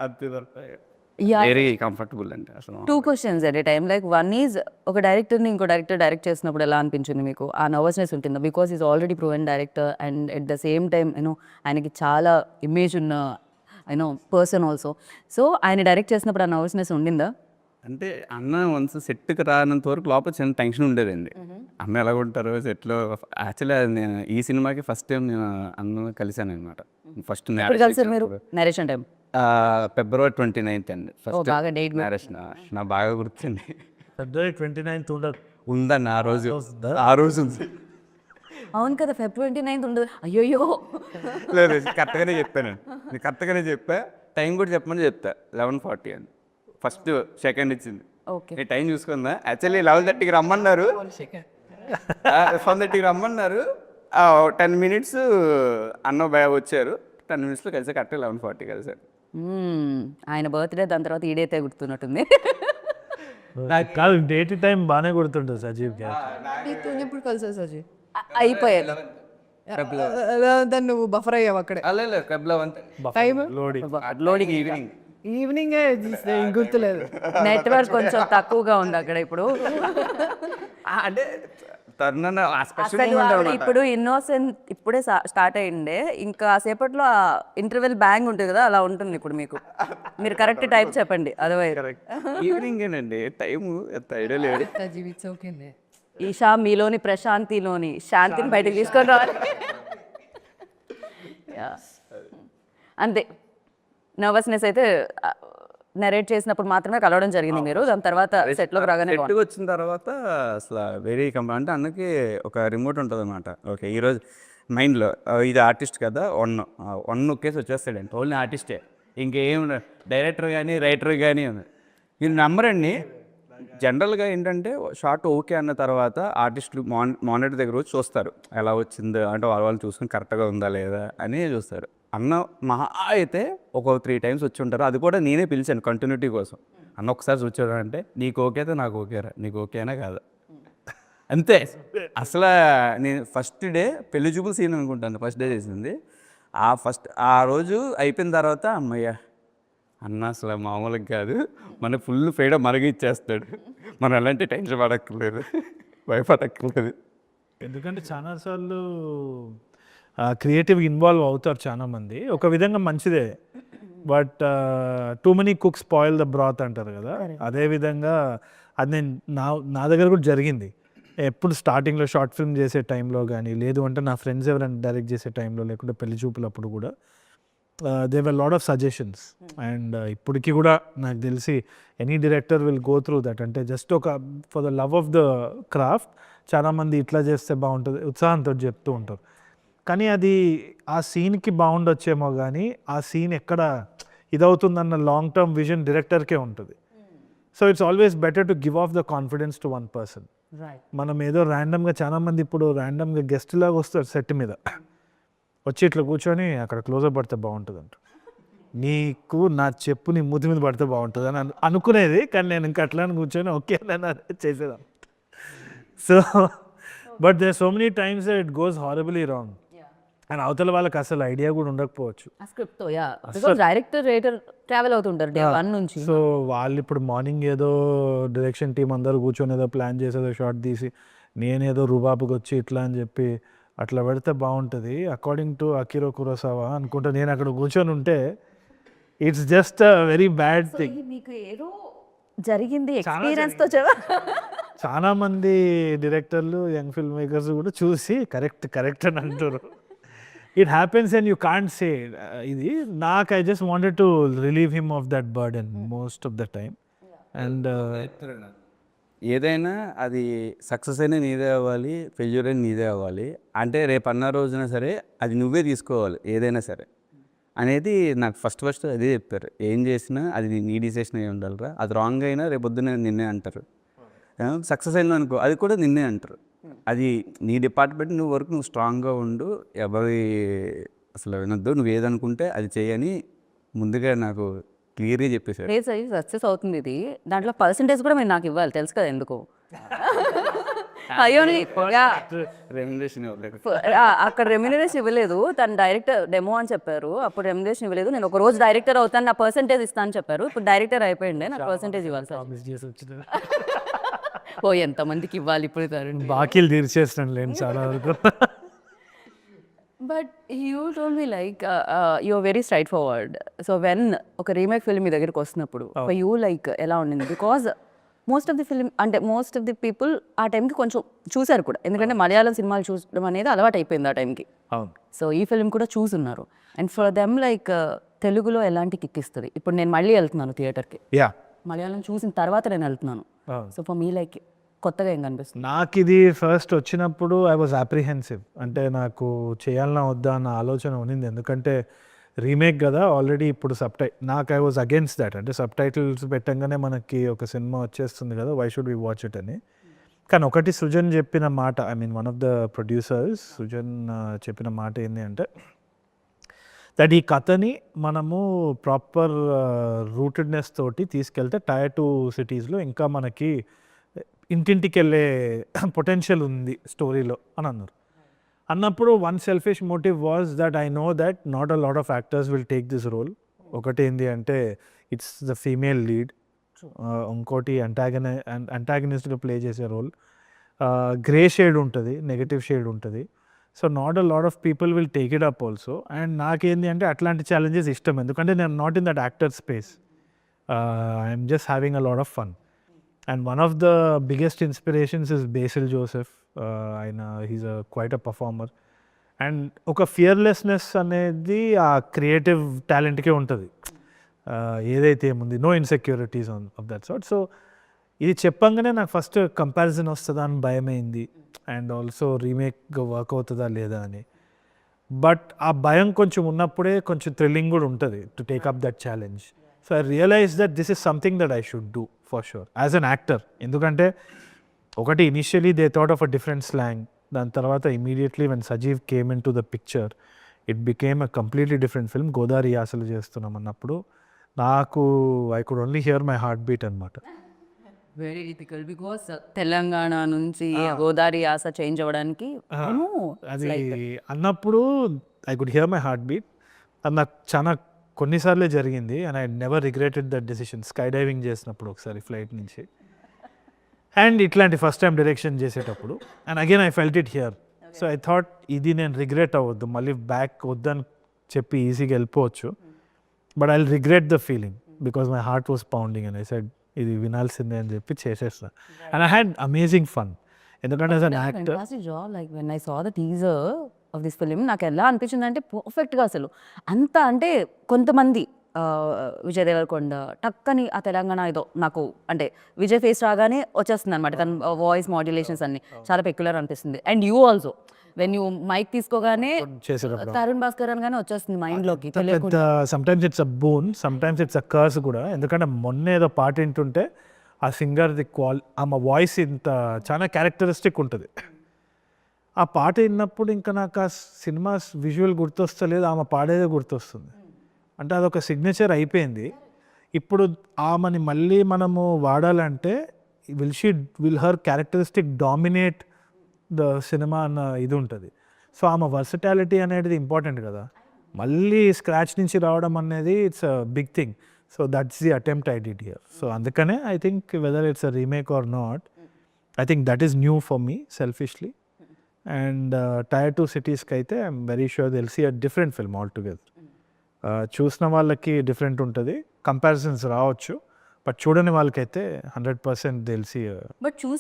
అది Yeah. Very comfortable అండి అసలు. 2 questions at a time. Like one is, ఒక డైరెక్టర్ని ఇంకో డైరెక్టర్ డైరెక్ట్ చేసినప్పుడు ఎలా అనిపించింది మీకు? ఆ నర్వస్నెస్ ఉంటుందా? Because is already proven director and at the same time you know ఆయనకి చాలా ఇమేజ్ ఉన్న యూనో పర్సన్ ఆల్సో. సో ఆయన డైరెక్ట్ చేసినప్పుడు ఆ నర్వస్నెస్ ఉండిందా? అంటే అన్న వన్స్ సెట్కి రానంత వరకు లోపల చిన్న టెన్షన్ ఉండేదండి. అన్న ఎలా ఉంటారు సెట్లో. యాక్చువల్లీ నేను ఈ సినిమాకి ఫస్ట్ టైం నేను అన్న కలిశాను అనమాట. ఫస్ట్ ఎప్పుడు కలిసారు మీరు నరేషన్ టైం? ఫిబ్రవరి 29th అండి ఫస్ట్ బాగా డేట్ మ్యారేజ్. నా బాగా గుర్తుంది. ఫిబ్రవరి 29th ఉండదు. ఉందన్న ఆ రోజు. ఆ రోజు ఉంది. అవును కదా, February 29th ఉండదు. అయ్యోయ్యో. లేదు కరెక్ట్గానే చెప్పాను. నేను కరెక్ట్గానే చెప్పా. టైం కూడా చెప్పమని చెప్తా. 11:40 అని ఫస్ట్ సెకండ్ ఇచ్చింది. ఓకే. నేను టైం చూసుకుందా. యాక్చువల్లీ 11:30కి రమ్మన్నారు. 11:30కి రమ్మన్నారు. 10 minutes అన్న బాగా వచ్చారు. 10 minutesలో కలిసి కరెక్ట్గా 11:40 కలిసారు. ఆయన బర్త్డే, దాని తర్వాత ఈ డేటే గుర్తున్నట్టుంది. నాకు కాదు, డేట్ టైం బాగానే గుర్తుంటుంది సజీవ్ గారు. ఎప్పుడు కలిసా సజీ? అయిపోయారు. దాన్ని నువ్వు బఫర్ అయ్యావు అక్కడే. Time loading evening. ఈవినింగ్ గుర్తులేదు. నెట్వర్క్ కొంచెం తక్కువగా ఉంది అక్కడ ఇప్పుడు. అంటే తరుణ అసలు ఇప్పుడు ఇన్నోసెంట్ ఇప్పుడే స్టార్ట్ అయ్యిండే, ఇంకా సేపట్లో ఇంటర్వెల్ బ్యాంగ్ ఉంటుంది కదా, అలా ఉంటుంది ఇప్పుడు మీకు. మీరు కరెక్ట్ టైప్ చెప్పండి. అదర్వైజ్ ఈవినింగేనండి టైము. ఎంత ఐడియా లేదు. జీవితం ఈషా మీలోని ప్రశాంతిలోని శాంతిని బయటకు తీసుకొని రావాలి. Yeah. అంతే. నర్వస్నెస్ అయితే నరేట్ చేసినప్పుడు మాత్రమే కలవడం జరిగింది మీరు. దాని తర్వాత సెట్లోకి రాగానే సెట్కి వచ్చిన తర్వాత అసలు వెరీ అంటే అన్నకి ఒక రిమోట్ ఉంటుంది అనమాట. ఓకే ఈరోజు మైండ్లో ఇది ఆర్టిస్ట్ కదా, వన్ నొక్కేసి వచ్చేస్తాడండి. ఓన్లీ ఆర్టిస్టే, ఇంకేం డైరెక్టర్ కానీ రైటర్ కానీ మీరు నమ్మరండి. జనరల్గా ఏంటంటే షార్ట్ ఓకే అన్న తర్వాత ఆర్టిస్టులు మానిటర్ దగ్గర వచ్చి చూస్తారు ఎలా వచ్చిందో, అంటే వాళ్ళు చూసుకుని కరెక్ట్గా ఉందా లేదా అని చూస్తారు. అన్న మహా అయితే ఒక 3 times వచ్చి ఉంటారు. అది కూడా నేనే పిలిచాను కంటిన్యూటీ కోసం. అన్న ఒకసారి వచ్చాడు అంటే నీకు ఓకే అయితే నాకు ఓకేరా, నీకు ఓకేనా కాదా అంతే. అసలు నేను ఫస్ట్ డే పెళ్లి చూపులు సీన్ అనుకుంటాను ఫస్ట్ డే చేసింది. ఆ రోజు అయిపోయిన తర్వాత అమ్మయ్య అన్న అసలు మామూలుగా కాదు, మన ఫుల్ ఫ్రీడమ్ మనకి ఇచ్చేస్తాడు. మనం ఎలాంటి టెన్షన్ పడక్కర్లేదు, భయపడక్కర్లేదు. ఎందుకంటే చాలాసార్లు క్రియేటివ్గా ఇన్వాల్వ్ అవుతారు చాలామంది. ఒక విధంగా మంచిదే, but too many cooks spoil the బ్రాత్ అంటారు కదా. అదేవిధంగా అది నేను నా దగ్గర కూడా జరిగింది. ఎప్పుడు స్టార్టింగ్లో షార్ట్ ఫిల్మ్ చేసే టైంలో కానీ, లేదు అంటే నా ఫ్రెండ్స్ ఎవరైనా డైరెక్ట్ చేసే టైంలో, లేకుంటే పెళ్లి చూపులప్పుడు కూడా there were a lot of suggestions. And ఇప్పటికీ కూడా నాకు తెలిసి any director will go through that. అంటే జస్ట్ ఒక for the love of the craft చాలామంది ఇట్లా చేస్తే బాగుంటుంది ఉత్సాహంతో చెప్తూ ఉంటారు. కానీ అది ఆ సీన్కి బాగుండొచ్చేమో, కానీ ఆ సీన్ ఎక్కడ ఇదవుతుందన్న లాంగ్ టర్మ్ విజన్ డైరెక్టర్కే ఉంటుంది. So it's always better to give of the confidence to one person. మనం ఏదో ర్యాండమ్గా, చాలామంది ఇప్పుడు ర్యాండమ్గా గెస్ట్ లాగా వస్తారు సెట్ మీద, వచ్చి ఇట్లా కూర్చొని అక్కడ క్లోజప్ పడితే బాగుంటుంది అంట, నీకు నా చెప్పు నీ మూతి మీద పడితే బాగుంటుంది అని అనుకునేది. కానీ నేను ఇంకా అట్లా కూర్చొని ఓకే అని చేసేదాన్ని. So but there so many times it goes horribly wrong. And అవతల వాళ్ళకి అసలు ఐడియా కూడా ఉండకపోవచ్చు. డైరెక్టర్ రైటర్ ట్రావెల్ అవుతుంటారు డే 1 నుంచి. సో వాళ్ళు ఇప్పుడు మార్నింగ్ ఏదో డైరెక్షన్ టీం అందరూ కూర్చొని ఏదో ప్లాన్ చేసేదో షార్ట్ తీసి, నేనేదో రుబాబుకి వచ్చి ఇట్లా అని చెప్పి అట్లా పెడితే బాగుంటుంది అకార్డింగ్ టు అకిరో కురోసావా అనుకుంటా నేను అక్కడ కూర్చొని ఉంటే it's just a very bad thing. మీకు ఏదో జరిగింది ఎక్స్పీరియన్స్తో. చాలా మంది డైరెక్టర్లు, యంగ్ ఫిల్మ్ మేకర్స్ కూడా చూసి కరెక్ట్ అని అంటారు. It happens and you can't say ఇది. నాకు I just wanted to relieve him of that burden most of the time. And ఏదైనా అది సక్సెస్ అయినా నీదే అవ్వాలి, ఫెయిల్యూర్ అయినా నీదే అవ్వాలి. అంటే రేపు అన్న రోజున సరే అది నువ్వే తీసుకోవాలి ఏదైనా సరే అనేది నాకు ఫస్ట్ అదే చెప్పారు. ఏం చేసినా అది నీ డిసిషన్ అయి ఉండాలిరా, అది రాంగ్ అయినా రేపు పొద్దున్న నిన్నే అంటారు. సక్సెస్ అయినా అనుకో అది కూడా నిన్నే అంటారు. అది నీ డిపార్ట్మెంట్, నువ్వు వరకు నువ్వు స్ట్రాంగ్గా ఉండు, ఎవరి అసలు వినొద్దు, నువ్వు ఏదనుకుంటే అది చేయని ముందుగా నాకు క్లియర్గా చెప్పేశారు. సక్సెస్ అవుతుంది ఇది, దాంట్లో పర్సంటేజ్ కూడా మీరు నాకు ఇవ్వాలి, తెలుసు కదా ఎందుకు. అయ్యో రెమ్యునరేషన్ ఇవ్వలేదు. అక్కడ రెమ్యునరేషన్ ఇవ్వలేదు, తను డైరెక్టర్ డెమో అని చెప్పారు, అప్పుడు రెమ్యునరేషన్ ఇవ్వలేదు. నేను ఒక రోజు డైరెక్టర్ అవుతాను, నా పర్సంటేజ్ ఇస్తాను అని చెప్పారు. ఇప్పుడు డైరెక్టర్ అయిపోయింది, నాకు పర్సంటేజ్ ఇవ్వాలి సార్. ప్రామిస్ చేసి వచ్చిన ఓ ఎంతమందికి ఇవ్వాలి ఇప్పుడు తరుణ్. బాకీలు తీర్చేస్తాను లేండి చాలా వరకు. But you told me like you very straight forward. So when ఒక రీమేక్ ఫిల్మ్ మీ దగ్గరికి వస్తున్నప్పుడు యూ లైక్ ఎలా ఉండింది? Because most of the film అంటే మోస్ట్ ఆఫ్ ది పీపుల్ ఆ టైంకి కొంచెం చూశారు కూడా, ఎందుకంటే మలయాళం సినిమాలు చూడడం అనేది అలవాటు అయిపోయింది ఆ టైంకి. అవును. సో ఈ ఫిల్మ్ కూడా చూసున్నారు. అండ్ ఫర్ దెమ్ లైక్ తెలుగులో ఎలాంటి కిక్ ఇస్తుంది? ఇప్పుడు నేను మళ్ళీ వెళ్తున్నాను థియేటర్కి, యా, మలయాళం చూసిన తర్వాత నేను వెళ్తున్నాను. సో ఫర్ మీ లైక్ కొత్తగా ఏం కనిపిస్తుంది? నాకు ఇది ఫస్ట్ వచ్చినప్పుడు ఐ వాజ్ అప్రిహెన్సివ్. అంటే నాకు చేయాలన్నా వద్దా అన్న ఆలోచన ఉన్నింది, ఎందుకంటే రీమేక్ కదా ఆల్రెడీ. ఇప్పుడు నాకు ఐ వాజ్ అగేన్స్ట్ దాట్. అంటే సబ్ టైటిల్స్ పెట్టంగానే మనకి ఒక సినిమా వచ్చేస్తుంది కదా, why should we watch it అని. కానీ ఒకటి సృజన్ చెప్పిన మాట, I mean one of the producers Srujan చెప్పిన మాట ఏంటి అంటే దట్ ఈ కథని మనము ప్రాపర్ రూటెడ్నెస్ తోటి తీసుకెళ్తే టైర్ 2 సిటీస్లో ఇంకా మనకి ఇంటింటికి వెళ్ళే పొటెన్షియల్ ఉంది స్టోరీలో అని అన్నారు. అన్నప్పుడు one selfish motive was that I know that not a lot of actors will take this role. ఒకటి ఏంటి అంటే ఇట్స్ ద ఫీమేల్ లీడ్, ఇంకోటి అంటాగనిస్ట్గా ప్లే చేసే రోల్, గ్రే షేడ్ ఉంటుంది, నెగటివ్ షేడ్ ఉంటుంది. So not a lot of people will take it up also. And నాకేంటి అంటే అట్లాంటి ఛాలెంజెస్ ఇష్టం, ఎందుకంటే నేను not in that actor space. I'm just having a lot of fun. And one of the biggest inspirations is Basil Joseph. ఆయన he's quite a performer. And ఒక fearlessness అనేది ఆ క్రియేటివ్ టాలెంట్కే ఉంటుంది. ఏదైతే ఏముంది, no insecurities of that sort. So ఇది చెప్పంగానే నాకు ఫస్ట్ కంపారిజన్ వస్తుందా అని భయమైంది, అండ్ ఆల్సో రీమేక్ వర్క్ అవుతుందా లేదా అని. బట్ ఆ భయం కొంచెం ఉన్నప్పుడే కొంచెం థ్రిల్లింగ్ కూడా ఉంటుంది to take up that challenge. So I realize that this is something that I should do for sure as an actor. ఎందుకంటే ఒకటి initially they thought of a different slang, దాని తర్వాత immediately when Sajeev came into the picture it became a completely different film. Godavari యాసలు చేస్తున్నాం అన్నప్పుడు నాకు I could only hear my heart beat అనమాట. Very difficult because Telangana నుంచి గోదావరి యాస చేంజ్ అవ్వడానికి అది అన్నప్పుడు I could hear my heart beat. అది నాకు చాలా కొన్నిసార్లే జరిగింది and I never regretted that decision. Sky diving చేసినప్పుడు ఒకసారి ఫ్లైట్ నుంచి, అండ్ ఇట్లాంటి ఫస్ట్ టైం డైరెక్షన్ చేసేటప్పుడు, and again I felt it here. So I thought ఇది నేను రిగ్రెట్ అవ్వద్దు, మళ్ళీ బ్యాక్ వద్దని చెప్పి ఈజీగా వెళ్ళిపోవచ్చు, but I regret the feeling because my heart was pounding and I said ఇది వినాల్సిందే అని చెప్పి చేసేస్తా. And I had amazing fun, ఎందుకంటే as an actor fantastic job. Like when I saw the teaser of this film, నాకు ఎలా అనిపించింది అంటే పర్ఫెక్ట్గా అసలు అంత అంటే కొంతమంది విజయ్ దేవరకొండ టక్కని ఆ తెలంగాణ ఏదో నాకు అంటే విజయ్ ఫేస్ రాగానే వచ్చేస్తుంది అనమాట, తన వాయిస్ మాడ్యులేషన్స్ అన్ని చాలా పెక్యులర్ అనిపిస్తుంది. And you also when you mic తీసుకోగానే చేసేటప్పుడు తరుణ్ భాస్కర్ అనగానే వచ్చేస్తుంది మైండ్లోకి. Sometimes it's a boon, sometimes it's a curse కూడా. ఎందుకంటే మొన్న ఏదో పాట వింటుంటే ఆ సింగర్ది ఆమె వాయిస్ ఇంత చాలా క్యారెక్టరిస్టిక్ ఉంటుంది. ఆ పాట విన్నప్పుడు ఇంకా నాకు ఆ సినిమా విజువల్ గుర్తొస్తలేదు, ఆమె పాడేదే గుర్తొస్తుంది. అంటే అదొక సిగ్నేచర్ అయిపోయింది. ఇప్పుడు ఆమెని మళ్ళీ మనము వాడాలంటే will her characteristic dominate the cinema అన్న ఇది ఉంటుంది. సో ఆమె వర్సటాలిటీ అనేది ఇంపార్టెంట్ కదా, మళ్ళీ స్క్రాచ్ నుంచి రావడం అనేది it's a big thing. So that's the attempt I did here. So అందుకనే I think whether it's a remake or not, I think that is new for me selfishly. And tier 2 సిటీస్కి అయితే I'm very sure they'll see a different film altogether. చూసిన వాళ్ళకి different ఉంటుంది, comparisons రావచ్చు, but చూడని వాళ్ళకైతే 100% Dil see. But చూసి